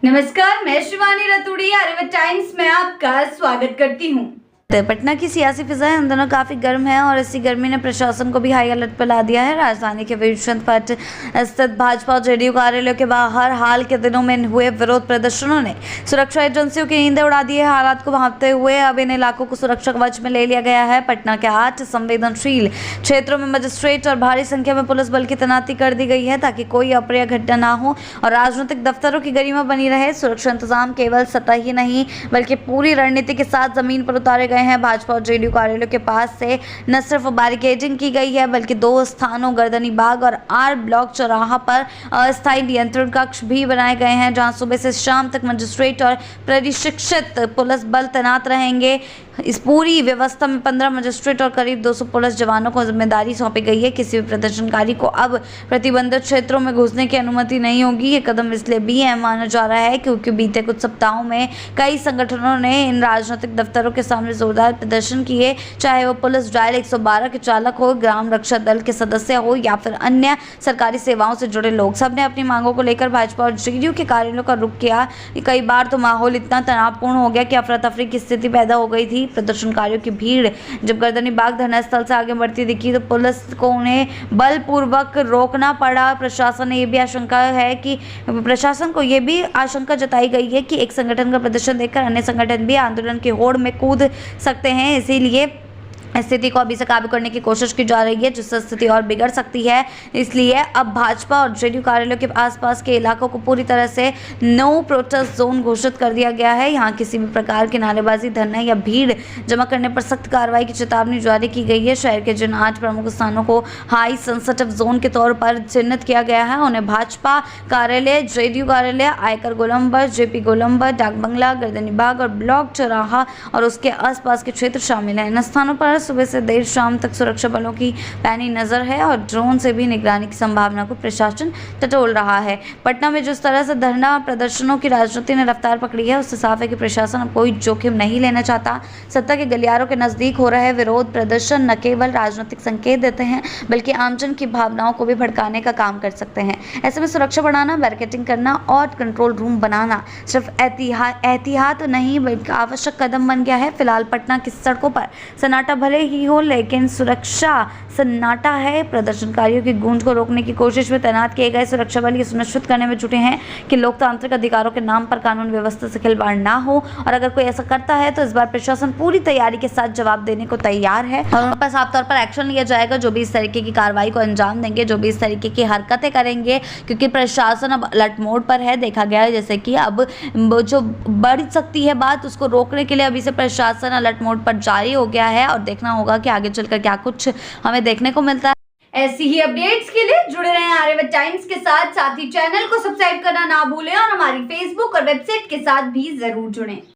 नमस्कार, मैं शिवानी रतूड़ी आर्यव्रत टाइम्स में आपका स्वागत करती हूँ। पटना की सियासी फिजाएं इन दिनों काफी गर्म है और इसी गर्मी ने प्रशासन को भी हाई अलर्ट पर ला दिया है। राजधानी के विश्वनाथ पथ स्थित भाजपा और जेडीयू कार्यालयों के बाहर हाल के दिनों में हुए विरोध प्रदर्शनों ने सुरक्षा एजेंसियों की नींदें उड़ा दी है। हालात को भांपते हुए अब इन इलाकों को सुरक्षा कवच में ले लिया गया है। पटना के 8 संवेदनशील क्षेत्रों में मजिस्ट्रेट और भारी संख्या में पुलिस बल की तैनाती कर दी गई है ताकि कोई अप्रिय घटना ना हो और राजनीतिक दफ्तरों की गरिमा बनी रहे। सुरक्षा इंतजाम केवल सतह ही नहीं बल्कि पूरी रणनीति के साथ जमीन पर उतारे गए हैं। भाजपा और जेडीयू कार्यालयों के पास से न सिर्फ बैरिकेडिंग की गई है बल्कि 2 स्थानों गर्दनी बाग और आर ब्लॉक चौराहा पर अस्थायी नियंत्रण कक्ष भी बनाए गए हैं जहां सुबह से शाम तक मजिस्ट्रेट और प्रशिक्षित पुलिस बल तैनात रहेंगे। इस पूरी व्यवस्था में 15 मजिस्ट्रेट और करीब 200 पुलिस जवानों को जिम्मेदारी सौंपी गई है। किसी भी प्रदर्शनकारी को अब प्रतिबंधित क्षेत्रों में घुसने की अनुमति नहीं होगी। ये कदम इसलिए भी अहम माना जा रहा है क्योंकि बीते कुछ सप्ताहों में कई संगठनों ने इन राजनीतिक दफ्तरों के सामने जोरदार प्रदर्शन किए, चाहे वो पुलिस डायल 112 के चालक हो, ग्राम रक्षा दल के सदस्य हो या फिर अन्य सरकारी सेवाओं से जुड़े लोग। सबने अपनी मांगों को लेकर भाजपा और जेडीयू के कार्यालयों का रुख किया। कई बार तो माहौल इतना तनावपूर्ण हो गया कि अफरा तफरी की स्थिति पैदा हो गई थी। प्रदर्शनकारियों की भीड़ जब गर्दनी बाग धरना स्थल से आगे बढ़ती दिखी तो पुलिस को उन्हें बलपूर्वक रोकना पड़ा। प्रशासन को यह भी आशंका जताई गई है कि एक संगठन का प्रदर्शन देखकर अन्य संगठन भी आंदोलन की होड़ में कूद सकते हैं। इसीलिए स्थिति को अभी से काबू करने की कोशिश की जा रही है जिससे स्थिति और बिगड़ सकती है। इसलिए अब भाजपा और जेडीयू कार्यालयों के आसपास के इलाकों को पूरी तरह से नो प्रोटेस्ट जोन घोषित कर दिया गया है। यहाँ किसी भी प्रकार की नारेबाजी, धरना या भीड़ जमा करने पर सख्त कार्रवाई की चेतावनी जारी की गई है। शहर के जिन 8 प्रमुख स्थानों को हाई सेंसिटिव जोन के तौर पर चिन्हित किया गया है उन्हें भाजपा कार्यालय, जेडीयू कार्यालय, आयकर गोलंबर, जेपी गोलंबर, डाक बंगला, गर्दनी बाग और ब्लॉक चौराहा और उसके आसपास के क्षेत्र शामिल हैं। इन स्थानों पर सुबह से देर शाम तक सुरक्षा बलों की पैनी नजर है और ड्रोन से भी निगरानी की संभावना को प्रशासन टटोल रहा है। पटना में जिस तरह से धरना प्रदर्शनों की राजनीति ने रफ्तार पकड़ी है उससे साफ है कि प्रशासन अब कोई जोखिम नहीं लेना चाहता। सत्ता के गलियारों के नजदीक हो रहे विरोध प्रदर्शन न केवल राजनीतिक संकेत देते हैं बल्कि आमजन की भावनाओं को भी भड़काने का काम कर सकते हैं। ऐसे में सुरक्षा बढ़ाना, बैरिकेडिंग करना और कंट्रोल रूम बनाना सिर्फ एहतियात नहीं बल्कि आवश्यक कदम बन गया है। फिलहाल पटना की सड़कों पर सन्नाटा भले ही हो लेकिन सुरक्षा सन्नाटा है। प्रदर्शनकारियों की गूंज को रोकने की कोशिश में तैनात किए गए सुरक्षा बल ये सुनिश्चित करने में जुटे हैं कि लोकतांत्रिक अधिकारों के नाम पर कानून व्यवस्था से खिलवाड़ ना हो और अगर कोई ऐसा करता है तो इस बार प्रशासन पूरी तैयारी के साथ जवाब देने को तैयार है और उन पर साफ तौर पर एक्शन लिया जाएगा जो भी इस तरीके की कार्रवाई को अंजाम देंगे, जो भी इस तरीके की हरकतें करेंगे, क्योंकि प्रशासन अब अलर्ट मोड पर है। देखा गया है जैसे कि अब जो बढ़ सकती है बात उसको रोकने के लिए अभी से प्रशासन अलर्ट मोड पर जारी हो गया है और देखना होगा कि आगे चलकर क्या कुछ हमें देखने को मिलता है। ऐसी ही अपडेट्स के लिए जुड़े रहें आर्यव्रत टाइम्स के साथ ही चैनल को सब्सक्राइब करना ना भूलें और हमारी फेसबुक और वेबसाइट के साथ भी जरूर जुड़ें।